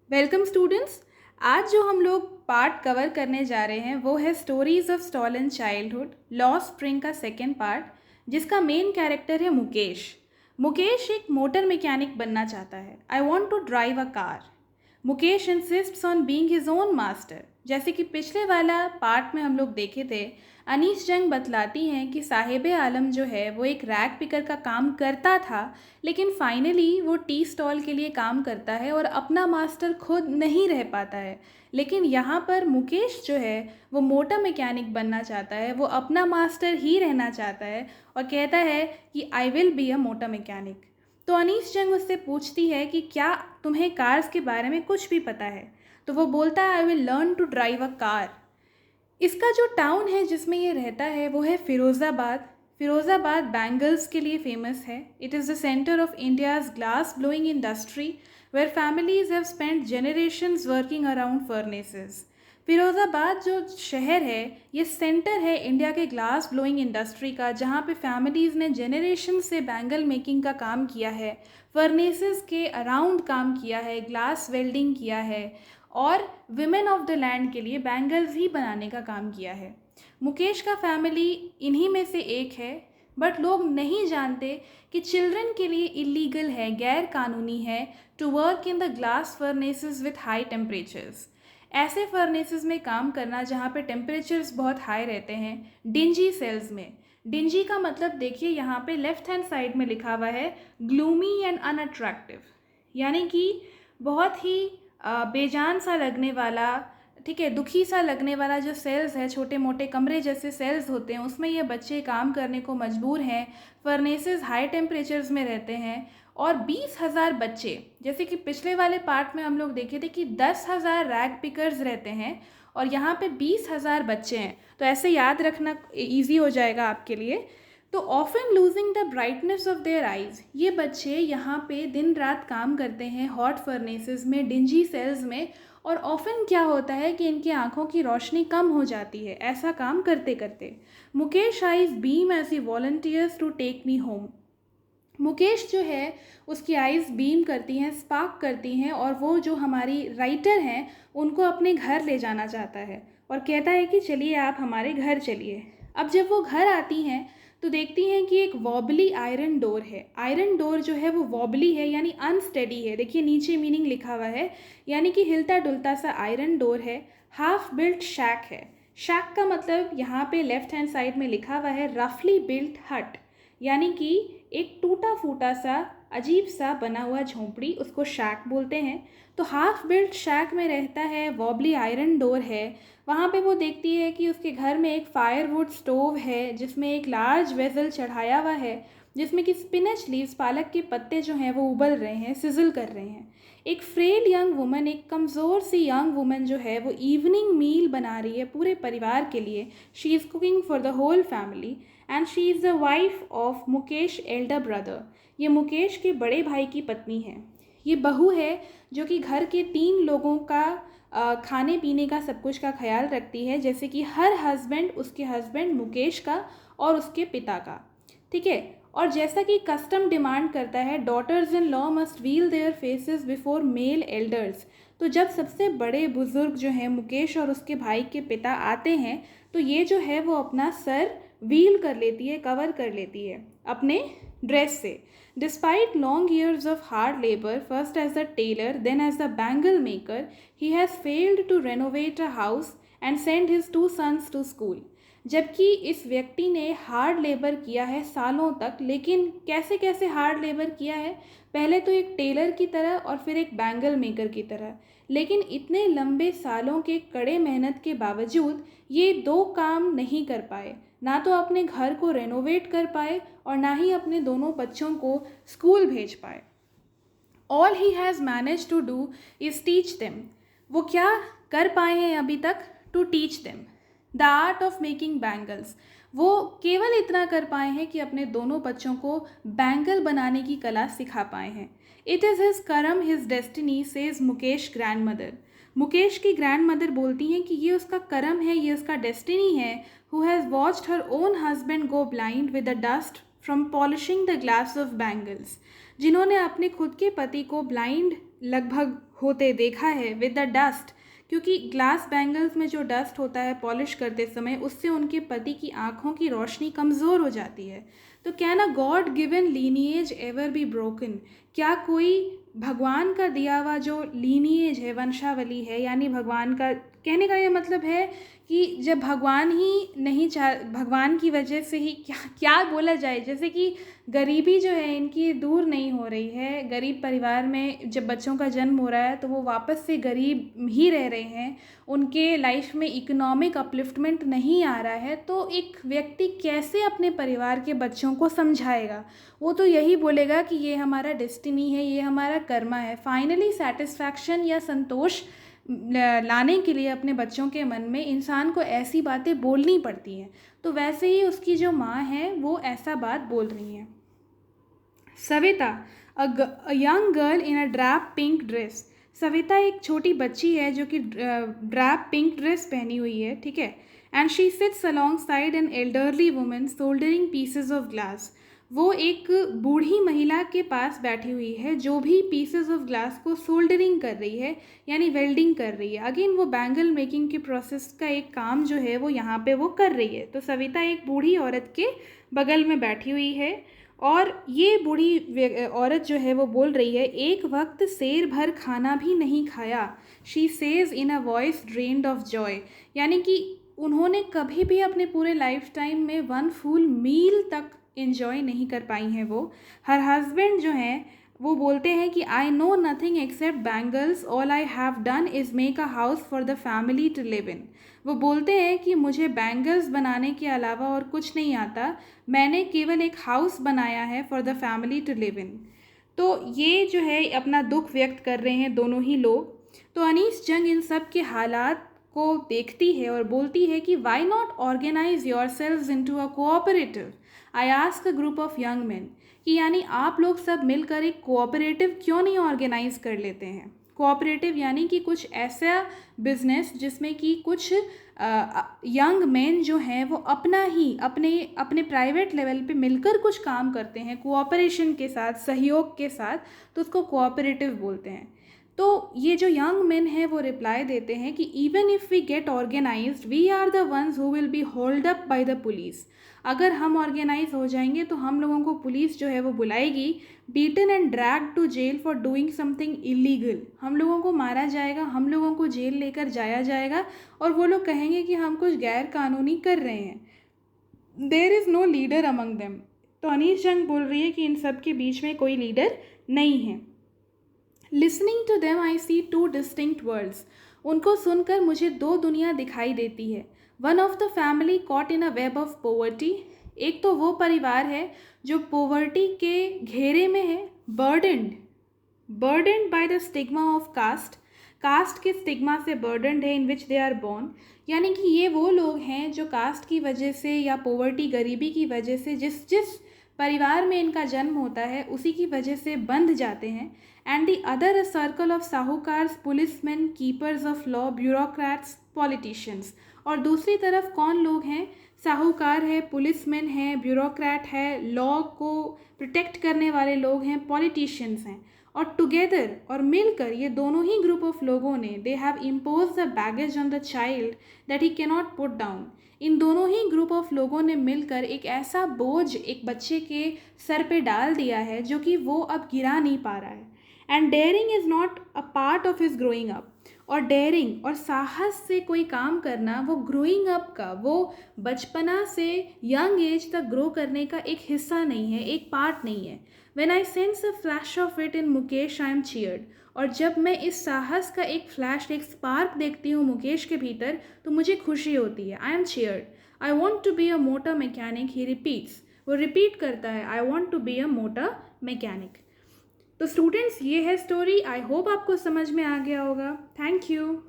Welcome students. आज जो हम लोग पार्ट कवर करने जा रहे हैं वो है stories of stolen childhood lost spring का सेकेंड पार्ट, जिसका मेन कैरेक्टर है मुकेश। मुकेश एक मोटर मैकेनिक बनना चाहता है। I want to drive a car. Mukesh insists on being his own master. जैसे कि पिछले वाला पार्ट में हम लोग देखे थे, अनीस जंग बतलाती हैं कि साहिब आलम जो है वो एक रैग पिकर का काम करता था, लेकिन फाइनली वो टी स्टॉल के लिए काम करता है और अपना मास्टर खुद नहीं रह पाता है। लेकिन यहाँ पर मुकेश जो है वो मोटर मैकेनिक बनना चाहता है, वो अपना मास्टर ही रहना चाहता है और कहता है कि I will be a motor mechanic. तो अनीस जंग उससे पूछती है कि क्या तुम्हें कार्स के बारे में कुछ भी पता है? तो वो बोलता है I will learn to drive a car. इसका जो टाउन है जिसमें ये रहता है वो है फ़िरोज़ाबाद। फ़िरोज़ाबाद बैंगल्स के लिए फेमस है। It is the centre of India's glass blowing industry where families have spent generations working around furnaces. Firozabad जो शहर है ये सेंटर है इंडिया के ग्लास ब्लोइंग इंडस्ट्री का, जहाँ पे फैमिलीज़ ने जनरेशन से बैंगल मेकिंग का काम किया है, फर्नेसेस के अराउंड काम किया है, ग्लास वेल्डिंग किया है और विमेन ऑफ द लैंड के लिए बैंगल्स ही बनाने का काम किया है। मुकेश का फैमिली इन्हीं में से एक है, बट लोग नहीं जानते कि चिल्ड्रन के लिए इलीगल है, गैर कानूनी है to work in the glass furnaces with high temperatures. ऐसे फर्नेसेस में काम करना जहाँ पे टेम्परेचर्स बहुत हाई रहते हैं, डिंजी सेल्स में। डिंजी का मतलब देखिए, यहाँ पे लेफ्ट हैंड साइड में लिखा हुआ है ग्लूमी एंड अनअट्रैक्टिव, यानी कि बहुत ही बेजान सा लगने वाला, ठीक है, दुखी सा लगने वाला जो सेल्स है, छोटे मोटे कमरे जैसे सेल्स होते हैं, उसमें ये बच्चे काम करने को मजबूर हैं। फर्नेसेस हाई टेम्परेचर्स में रहते हैं और 20,000 बच्चे, जैसे कि पिछले वाले पार्ट में हम लोग देखे थे कि 10,000 रैग पिकर्स रहते हैं और यहाँ पे 20,000 बच्चे हैं। तो ऐसे याद रखना ईजी हो जाएगा आपके लिए। तो often losing the brightness of their eyes, ये बच्चे यहाँ पे दिन रात काम करते हैं हॉट फर्नेसेस में, डिंजी सेल्स में, और ऑफन क्या होता है कि इनकी आंखों की रोशनी कम हो जाती है ऐसा काम करते करते। Mukesh eyes beam as he volunteers to take me home. Mukesh जो है उसकी आइज़ बीम करती हैं, स्पार्क करती हैं, और वो जो हमारी राइटर हैं उनको अपने घर ले जाना चाहता है और कहता है कि चलिए आप हमारे घर चलिए। अब जब वो घर आती हैं तो देखती हैं कि एक वॉबली आयरन डोर है। आयरन डोर जो है वो वॉबली है, यानी अनस्टेडी है। देखिए नीचे मीनिंग लिखा हुआ है, यानी कि हिलता डुलता सा आयरन डोर है। हाफ बिल्ट शैक है। शैक का मतलब यहाँ पे लेफ्ट हैंड साइड में लिखा हुआ है रफली बिल्ट हट, यानी कि एक टूटा फूटा सा अजीब सा बना हुआ झोंपड़ी, उसको शैक बोलते हैं। तो हाफ बिल्ट शैक में रहता है, वॉबली आयरन डोर है। वहाँ पे वो देखती है कि उसके घर में एक फायरवुड स्टोव है जिसमें एक लार्ज वेसल चढ़ाया हुआ है, जिसमें कि स्पिनच लीव्स, पालक के पत्ते जो हैं वो उबल रहे हैं, सिजल कर रहे हैं। एक फ्रेल यंग वुमन, एक कमज़ोर सी यंग वुमन जो है वो इवनिंग मील बना रही है पूरे परिवार के लिए। She is cooking for the whole family and she is the wife of Mukesh elder brother. ये मुकेश के बड़े भाई की पत्नी है। ये बहू है जो कि घर के 3 लोगों का खाने पीने का सब कुछ का ख्याल रखती है, जैसे कि हर हस्बैंड, उसके हस्बैंड मुकेश का और उसके पिता का, ठीक है। और जैसा कि कस्टम डिमांड करता है, daughters in law must veil their faces before male elders. तो जब सबसे बड़े बुजुर्ग जो हैं मुकेश और उसके भाई के पिता आते हैं तो ये जो है वो अपना सर व्हील कर लेती है, कवर कर लेती है अपने ड्रेस से। Despite long years of hard labour, first as the tailor then as the bangle maker, he has failed to renovate a house and send his 2 sons to school. जबकि इस व्यक्ति ने हार्ड लेबर किया है सालों तक, लेकिन कैसे कैसे हार्ड लेबर किया है, पहले तो एक टेलर की तरह और फिर एक बैंगल मेकर की तरह। लेकिन इतने लंबे सालों के कड़े मेहनत के बावजूद ये 2 काम नहीं कर पाए, ना तो अपने घर को रेनोवेट कर पाए और ना ही अपने दोनों बच्चों को स्कूल भेज पाए। All he has managed to do is teach them. वो क्या कर पाए हैं अभी तक? To teach them the art of making bangles. वो केवल इतना कर पाए हैं कि अपने दोनों बच्चों को बैंगल बनाने की कला सिखा पाए हैं। इट इज़ हिज करम, his destiny, says Mukesh grand mother. Mukesh की ग्रैंड मदर बोलती हैं कि ये उसका करम है, ये उसका डेस्टिनी है। Who has watched her own husband go blind with the dust from polishing the glass of bangles. जिन्होंने अपने खुद के पति को ब्लाइंड लगभग होते देखा है विद द डस्ट, क्योंकि ग्लास बैंगल्स में जो डस्ट होता है पॉलिश करते समय उससे उनके पति की आंखों की रोशनी कमज़ोर हो जाती है। तो can a God given lineage ever be broken? क्या कोई भगवान का दिया हुआ जो लीनिएज है, वंशावली है, यानी भगवान का, कहने का ये मतलब है कि जब भगवान ही नहीं भगवान की वजह से ही क्या क्या बोला जाए, जैसे कि गरीबी जो है इनकी दूर नहीं हो रही है। गरीब परिवार में जब बच्चों का जन्म हो रहा है तो वो वापस से गरीब ही रह रहे हैं, उनके लाइफ में इकोनॉमिक अपलिफ्टमेंट नहीं आ रहा है। तो एक व्यक्ति कैसे अपने परिवार के बच्चों को समझाएगा? वो तो यही बोलेगा कि ये हमारा डेस्टिनी है, ये हमारा कर्मा है। फाइनली सेटिस्फैक्शन या संतोष लाने के लिए अपने बच्चों के मन में इंसान को ऐसी बातें बोलनी पड़ती हैं। तो वैसे ही उसकी जो माँ है वो ऐसा बात बोल रही हैं। Savita, a young girl in a drab pink dress. Savita एक छोटी बच्ची है जो कि ड्रैप पिंक ड्रेस पहनी हुई है, ठीक है। And she seats along side an elderly woman soldering pieces of glass. वो एक बूढ़ी महिला के पास बैठी हुई है जो भी पीसेज ऑफ ग्लास को सोल्डरिंग कर रही है, यानी वेल्डिंग कर रही है। अगेन वो बैंगल मेकिंग के प्रोसेस का एक काम जो है वो यहाँ पे वो कर रही है। तो सविता एक बूढ़ी औरत के बगल में बैठी हुई है और ये बूढ़ी औरत जो है वो बोल रही है, एक वक्त शेर भर खाना भी नहीं खाया। She says in a voice drained of Joy, यानी कि उन्होंने कभी भी अपने पूरे लाइफ टाइम में वन फुल मील तक एंजॉय नहीं कर पाई हैं वो। हर हस्बैंड जो हैं वो बोलते हैं कि I know nothing except bangles, all I have done is make a house for the family to live in. वो बोलते हैं कि मुझे बैंगल्स बनाने के अलावा और कुछ नहीं आता, मैंने केवल एक हाउस बनाया है for the family to live in. तो ये जो है अपना दुख व्यक्त कर रहे हैं दोनों ही लोग। तो अनीस जंग इन सब के हालात को देखती है और बोलती है कि why not organise yourself into a cooperative. I ask a group of young man, कि यानी आप लोग सब मिलकर एक कोऑपरेटिव क्यों नहीं ऑर्गेनाइज कर लेते हैं। कोऑपरेटिव यानी कि कुछ ऐसा बिजनेस जिसमें कि कुछ यंग मैन जो हैं वो अपना ही अपने प्राइवेट लेवल पे मिलकर कुछ काम करते हैं कोऑपरेशन के साथ, सहयोग के साथ, तो उसको कोऑपरेटिव बोलते हैं। तो ये जो यंग मैन हैं वो रिप्लाई देते हैं कि even if we get organised we are the ones who will be hold up by the police. अगर हम ऑर्गेनाइज हो जाएंगे तो हम लोगों को पुलिस जो है वो बुलाएगी, beaten and drag to jail for doing something illegal. हम लोगों को मारा जाएगा, हम लोगों को जेल लेकर जाया जाएगा और वो लोग कहेंगे कि हम कुछ गैर कानूनी कर रहे हैं। There is no leader among them. तो अनीस जंग बोल रही है कि इन सब के बीच में कोई लीडर नहीं है। Listening to them I see two distinct worlds. उनको सुनकर मुझे दो दुनिया दिखाई देती है। One of the family caught in a web of poverty. एक तो वो परिवार है जो पोवर्टी के घेरे में है, burdened by the stigma of caste. Caste के स्टिग्मा से बर्डनड है in which they are born, यानी कि ये वो लोग हैं जो कास्ट की वजह से या पोवर्टी गरीबी की वजह से जिस जिस परिवार में इनका जन्म होता है उसी की वजह से बंध जाते हैं। And the other a circle of साहूकार्स, policeman, keepers of law, bureaucrats, politicians. और दूसरी तरफ कौन लोग हैं? साहूकार है, पुलिसमैन है, ब्यूरोक्रेट है, लॉ को प्रोटेक्ट करने वाले लोग हैं, पॉलिटिशियंस हैं। और टुगेदर और मिलकर ये दोनों ही ग्रुप ऑफ लोगों ने they have impose the baggage on the child that he can not put down. इन दोनों ही ग्रुप ऑफ लोगों ने मिलकर एक ऐसा बोझ एक बच्चे के सर पे डाल दिया है जो कि वो अब गिरा नहीं पा रहा है। And daring is not a part of his growing up. और डेयरिंग और साहस से कोई काम करना वो ग्रोइंग अप का, वो बचपना से यंग एज तक ग्रो करने का एक हिस्सा नहीं है, एक पार्ट नहीं है। When I sense a flash of it in Mukesh I am cheered। और जब मैं इस साहस का एक फ्लैश, एक स्पार्क देखती हूँ मुकेश के भीतर तो मुझे खुशी होती है। I am cheered। I want to be a motor mechanic, he repeats। वो रिपीट करता है I want to be a motor mechanic। तो स्टूडेंट्स ये है स्टोरी। आई होप आपको समझ में आ गया होगा। Thank you.